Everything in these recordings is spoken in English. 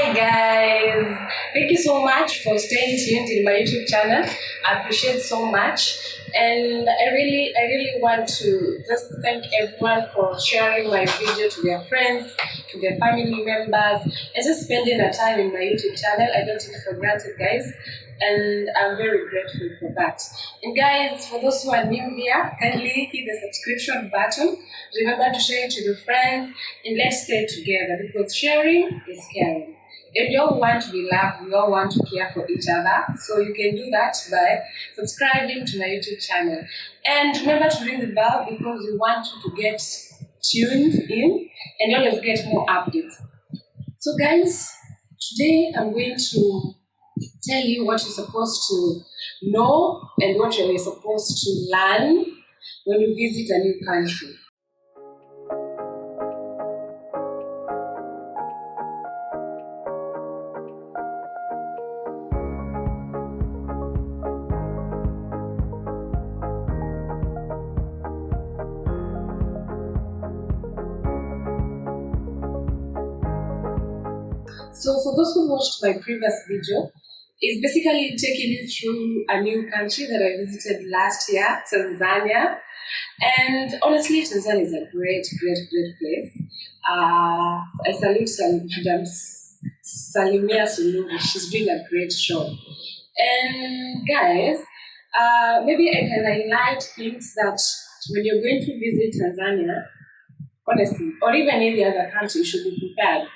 Hi guys, thank you so much for staying tuned in my YouTube channel. I appreciate so much, and I really want to just thank everyone for sharing my video to their friends, to their family members, and just spending the time in my YouTube channel. I don't take it for granted, guys, and I'm very grateful for that. And guys, for those who are new here, kindly hit the subscription button. Remember to share it to your friends, and let's stay together because sharing is caring. And we all want to be loved, we all want to care for each other. So you can do that by subscribing to my YouTube channel. And remember to ring the bell because we want you to get tuned in and always get more updates. So guys, today I'm going to tell you what you're supposed to know and what you're supposed to learn when you visit a new country. So for those who watched my previous video, it's basically taking you through a new country that I visited last year, Tanzania. And honestly, Tanzania is a great place. I salute Madam Salimia Suluhu. She's doing a great show. And guys, maybe I can highlight things that when you're going to visit Tanzania, honestly, or even any other country, you should be prepared.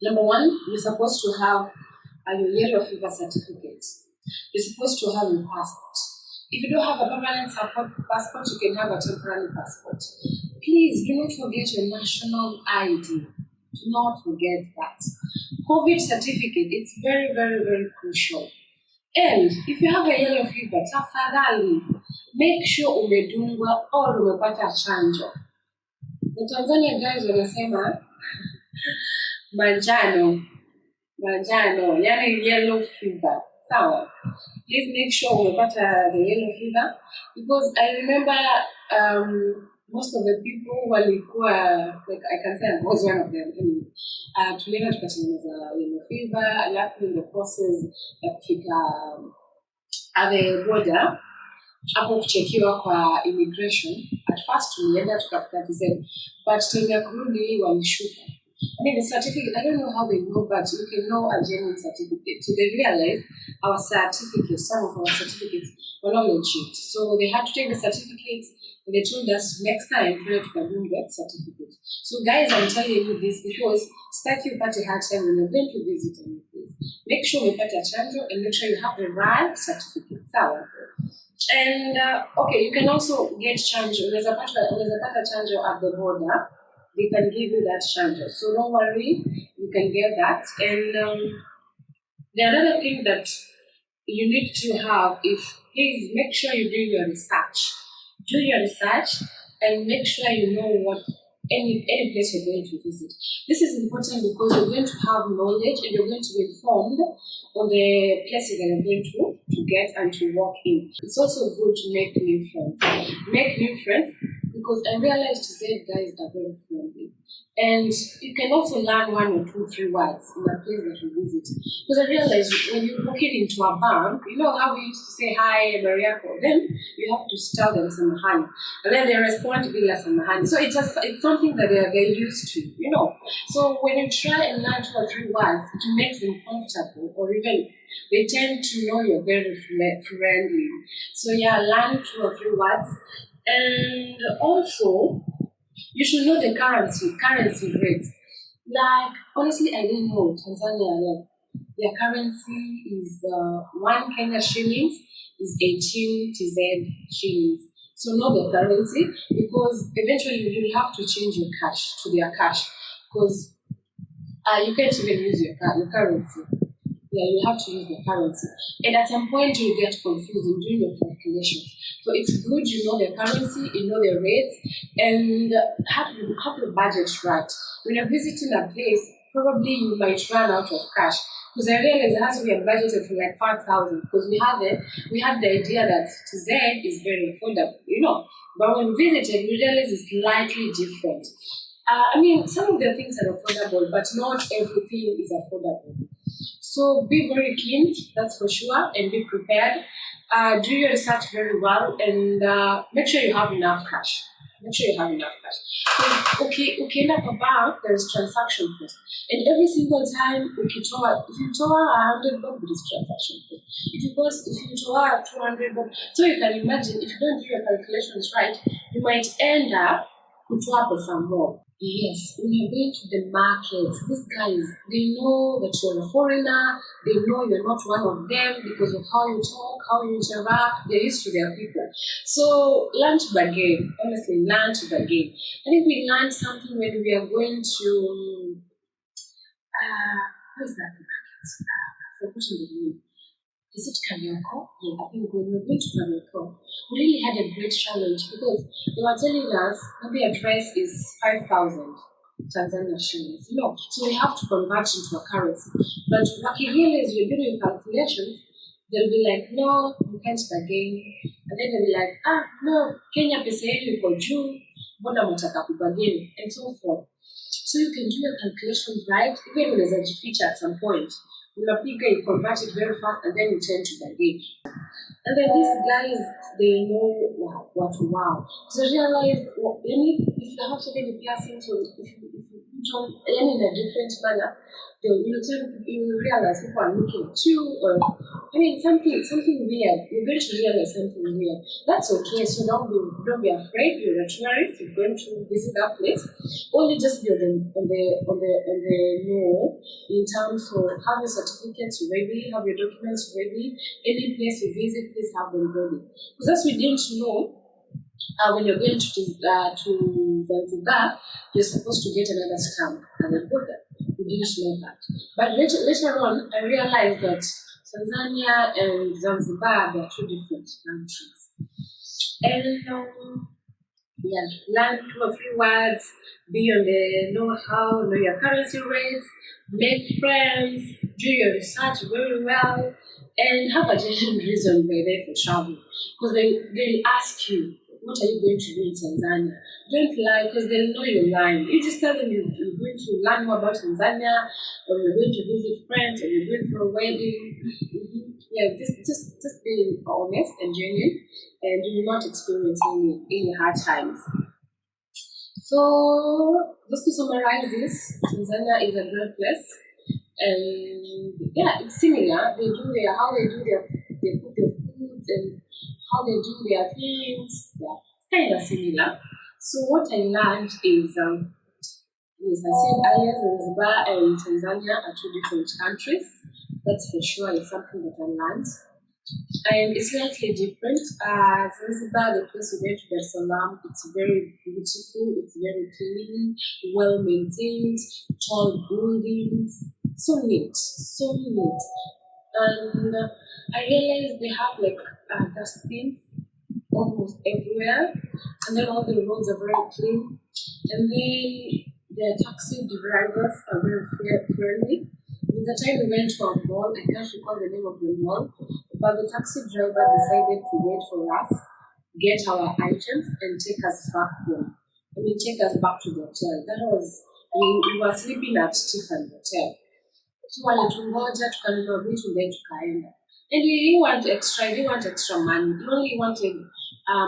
Number one, you're supposed to have your yellow fever certificate. You're supposed to have your passport. If you don't have a permanent passport, you can have a temporary passport. Please do not forget your national ID. Do not forget that. COVID certificate, it's very crucial. And if you have a yellow fever, tafadhali, make sure umedungwa or umepata chanjo. The Tanzania guys wanasema manjano, yani yellow fever. Sawa. Please make sure umepata the yellow fever because I remember most of the people walikuwa, like I can say I was one of them. Tulienda tukatengeneza yellow fever, alafu in the process ya kufika at the border hapo kuchekiwa kwa immigration. At first tulienda tukafika TZ, but time ya kurudi walishuka. I mean, the certificate, I don't know how they know, but you can know a genuine certificate. So they realized our certificates, some of our certificates were not legit. So they had to take the certificates and they told us next time try to bring that certificate. So guys, I'm telling you this because start you party hard time when you're going to visit a new place. Make sure you get a chanjo and make sure you have the right certificate. And okay, you can also get chanjo. There's a chanjo at the border. They can give you that chanjo. So don't worry, you can get that. And the another thing that you need to have is please make sure you do your research. Do your research and make sure you know what any place you're going to visit. This is important because you're going to have knowledge and you're going to be informed on the places that you're going to get and to walk in. It's also good to make new friends. Make new friends because I realized today guys are very friendly. And you can also learn 1 or 2, 3 words in a place that you visit. Because I realized when you're walking into a bank, you know how we used to say hi, Mariako, then you have to tell them samahani. And then they respond bila samahani. So it's something that they're used to, you know. So when you try and learn 2 or 3 words, it makes them comfortable or even they tend to know you're very friendly. So yeah, learn 2 or 3 words. And also, you should know the currency rates. Like, honestly, I didn't know Tanzania, like, their currency is 1 Kenya shillings is 18 TZ shillings. So know the currency because eventually you'll have to change your cash to their cash because you can't even use your currency. Yeah, you have to use the currency. And at some point you get confused in doing your calculations. So it's good you know the currency, you know the rates, and have your budget right. When you're visiting a place, probably you might run out of cash. Because I realized it has to be budgeted for like 5,000 because we had the idea that TZ is very affordable, you know. But when we visited, we realized it's slightly different. I mean, some of the things are affordable, but not everything is affordable. So be very keen, that's for sure, and be prepared. Do your research very well, and make sure you have enough cash. Make sure you have enough cash. 'Cause, okay, like a bank, there is transaction cost, and every single time if you tow 100 bucks, there is transaction cost. If you tow 200 bucks, so you can imagine if you don't do your calculations right, you might end up kutoa pesa more. Yes, when you're going to the market, these guys, they know that you're a foreigner, they know you're not one of them because of how you talk, how you interact, they're used to their people. So learn to bargain, honestly, learn to bargain. I think we learned something when we are going to, what is that market? I've forgotten the name. Is it Kariako? Yeah, I think when we were going to Kariako, we really had a great challenge because they were telling us maybe a dress is 5,000 Tanzania shillings. So we have to convert into a currency. But what you realize you're doing your calculations, they'll be like, no, you can't bargain. And then they'll be like, no, Kenya pesa yenu iko juu, mbona mtaka kubargain, and so forth. So you can do your calculations right, even unaweza jificha at some point. Unapiga, you convert it very fast, and then you turn to bargain. And then these guys, they know wow. So realize, if you have so many piercings, or if you put on any in a different manner, you will realize people are looking at you, or I mean something weird. You're going to realize something weird. That's okay. So don't be afraid. You're a tourist. You're going to visit that place. Only just be on the know in terms of have your certificates ready, have your documents ready. Any place you visit, please have them ready. Because as we didn't know, when you're going to Zanzibar, you're supposed to get another stamp at the border. We didn't know that. But later on, I realized that Tanzania and Zanzibar are two different countries. And yeah, learn 2 or 3 words, be on the know your currency rates, make friends, do your research very well, and have a genuine reason by there for travel. Because they'll ask you, what are you going to do in Tanzania? Don't lie because they'll know you're lying. You just tell them you're going to learn more about Tanzania, or you're going to visit friends, or you're going for a wedding. Yeah, just be honest and genuine, and you will not experience any hard times. So, just to summarize this, Tanzania is a great place, and yeah, it's similar. How they cook their foods and how they do their things. Yeah, it's kind of similar. So what I learned is, as I said earlier, Zanzibar and Tanzania are two different countries. That's for sure. It's something that I learned. And it's slightly different. Zanzibar, the place we went to Dar es Salaam, it's very beautiful, it's very clean, well maintained, tall buildings, so neat, so neat. And I realized they have like dustbins almost everywhere, and then all the roads are very clean, and then their taxi drivers are very friendly. With the time we went to a mall, I can't recall the name of the mall, but the taxi driver decided to wait for us, get our items, and take us back home. Take us back to the hotel. We were sleeping at Tiffany Hotel. So walitungoja tukanunua vitu then tukaenda. And he didn't want extra money. He only wanted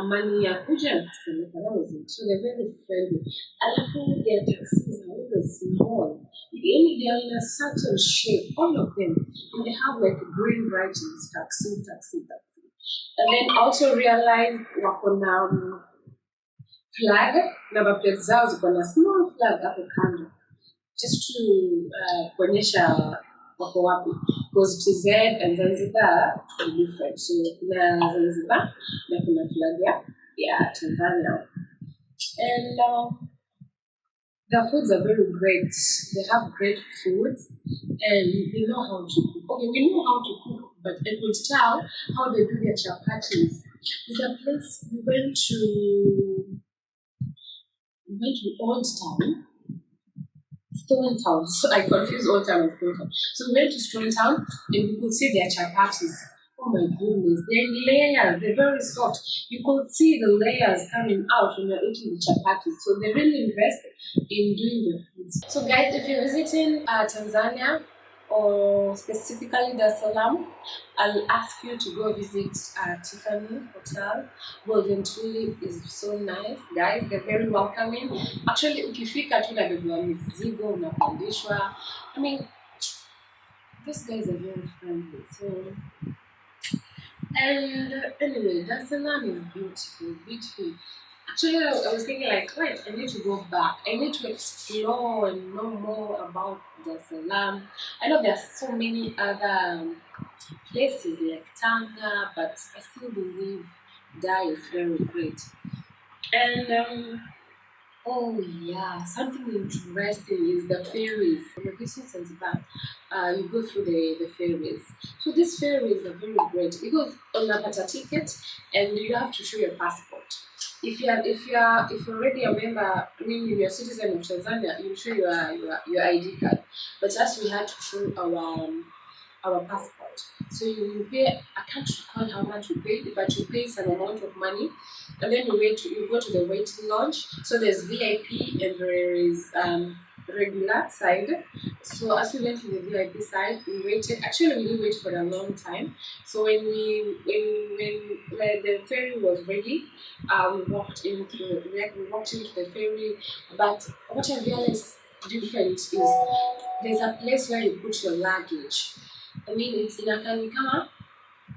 money ya kuja na kutupeleka. That was it. So they're very friendly. Alafu their taxis are always small. They are in a certain shape, all of them. And they have like green writings, taxi. And then also realized wako na flag, number plate zao ziko na small flag hapo kando. Just to kuonyesha wako wapi, because TZ and Zanzibar are different. So kuna Zanzibar na kuna flag ya Tanzania, and the foods are very great. They have great foods, and they know how to cook. Okay, we know how to cook, but I could tell how they do their chapatis. There's a place we went to Old Town. Stone Town. So I confuse Old Town and Stone Town. So we went to Stone Town and we could see their chapatis. Oh my goodness, they're layers, they're very soft. You could see the layers coming out when you're eating the chapatis. So they really invest in doing their foods. So guys, if you're visiting Tanzania or specifically Dar es Salaam, I'll ask you to go visit Tiffany Hotel. Golden Tulip is so nice, guys. They're very welcoming. Actually, ukifika tu unabebwa mizigo, unapandishwa. I mean, those guys are very friendly. So and anyway, Dar Salaam is beautiful, beautiful. Actually, I was thinking like, wait, I need to go back. I need to explore and know more about Dar Salaam. I know there are so many other places like Tanga, but I still believe Dar is very great. And oh yeah, something interesting is the ferries. When you're visiting Zanzibar, you go through the ferries. So these ferries are very great because unapata ticket and you have to show your passport. If you're already a member, I mean you're a citizen of Tanzania, you show your ID card. But us we had to show our passport. So you pay, I can't recall how much you pay, but you pay some amount of money, and then you go to the waiting lounge. So there's VIP and there is regular side. So as we went to the VIP side, we waited. Actually, we didn't wait for a long time. So when the ferry was ready, we walked into the ferry. But what I realized different is there's a place where you put your luggage. I mean, it's in a kama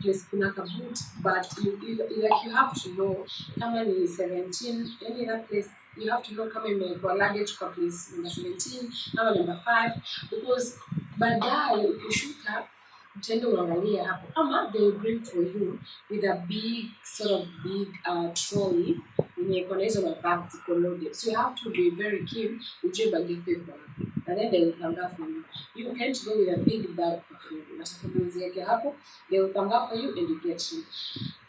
place kuna kaboot, but like you have to know kama ni 17, any other place you have to know kama imewekwa luggage kwa place number 17 ama number 5 because baadaye ukishuka utaenda uangalie hapo ama they will bring for you with a big sort of big trolley yenye iko na hizo mabag ziko loaded, so you have to be very keen ujue bag yako iko wapi. And then they will come back for you. You can't go with a big bag of you. Unataka hapo, they will come back for you and you get in.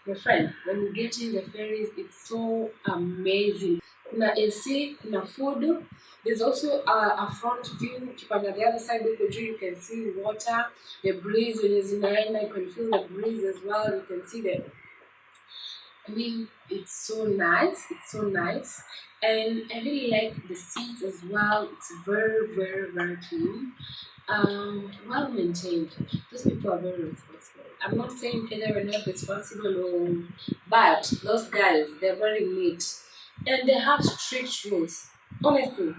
My friend, when you get in the ferries, it's so amazing. Kuna AC, kuna food. There's also a front view. On the other side of the tree, you can see water, the breeze when it's in the end, you can feel the breeze as well. You can see the I mean, it's so nice. It's so nice. And I really like the seats as well. It's very, very, very clean. Well maintained. Those people are very responsible. I'm not saying Kenya are not responsible, no, but those guys, they're very neat. And they have strict rules. Honestly,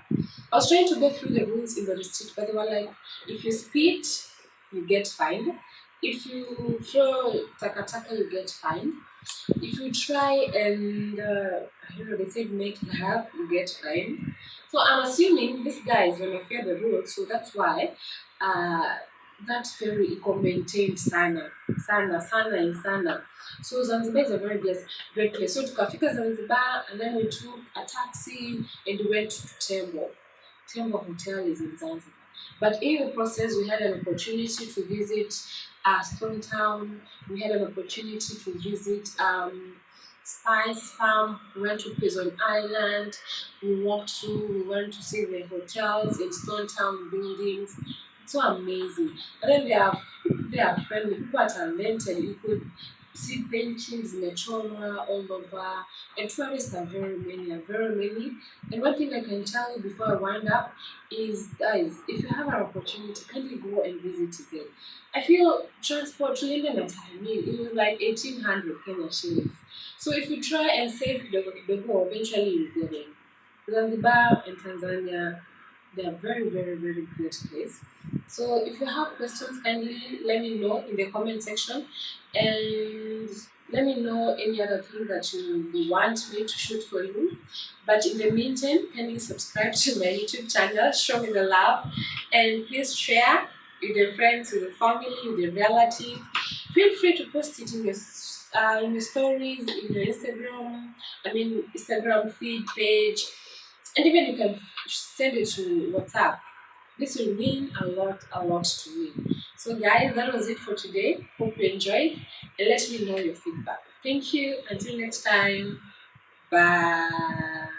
I was trying to go through the rules in the receipt, but they were like, if you speed, you get fined. If you throw takataka, you get fined. If you try and they said make love, you get fined. So I'm assuming these guys will fear the rules, so that's why uh, that ferry eco maintained sana and sana. So Zanzibar is a very great place. So tukafika Zanzibar and then we took a taxi and we went to Tembo. Tembo Hotel is in Zanzibar. But in the process, we had an opportunity to visit Stone Town. We had an opportunity to visit Spice Farm. We went to Prison Island. We went to see the hotels in Stone Town buildings. It's so amazing. And then they are friendly. People are talented. You could see paintings in the trauma all over. And tourists are very many. And one thing I can tell you before I wind up is, guys, if you have an opportunity, kindly go and visit it. I feel transport to London at I mean, it was like 1800 Kenya shillings. So if you try and save the go, eventually you go there. Zanzibar and Tanzania, they are very great place. So if you have questions, kindly let me know in the comment section and let me know any other thing that you want me to shoot for you. But in the meantime, kindly subscribe to my YouTube channel, show me the love, and please share with your friends, with your family, with your relatives. Feel free to post it in your stories, in your Instagram feed page, and even you can send it to WhatsApp. This will mean a lot to me. So guys, that was it for today. Hope you enjoyed and let me know your feedback. Thank you. Until next time. Bye.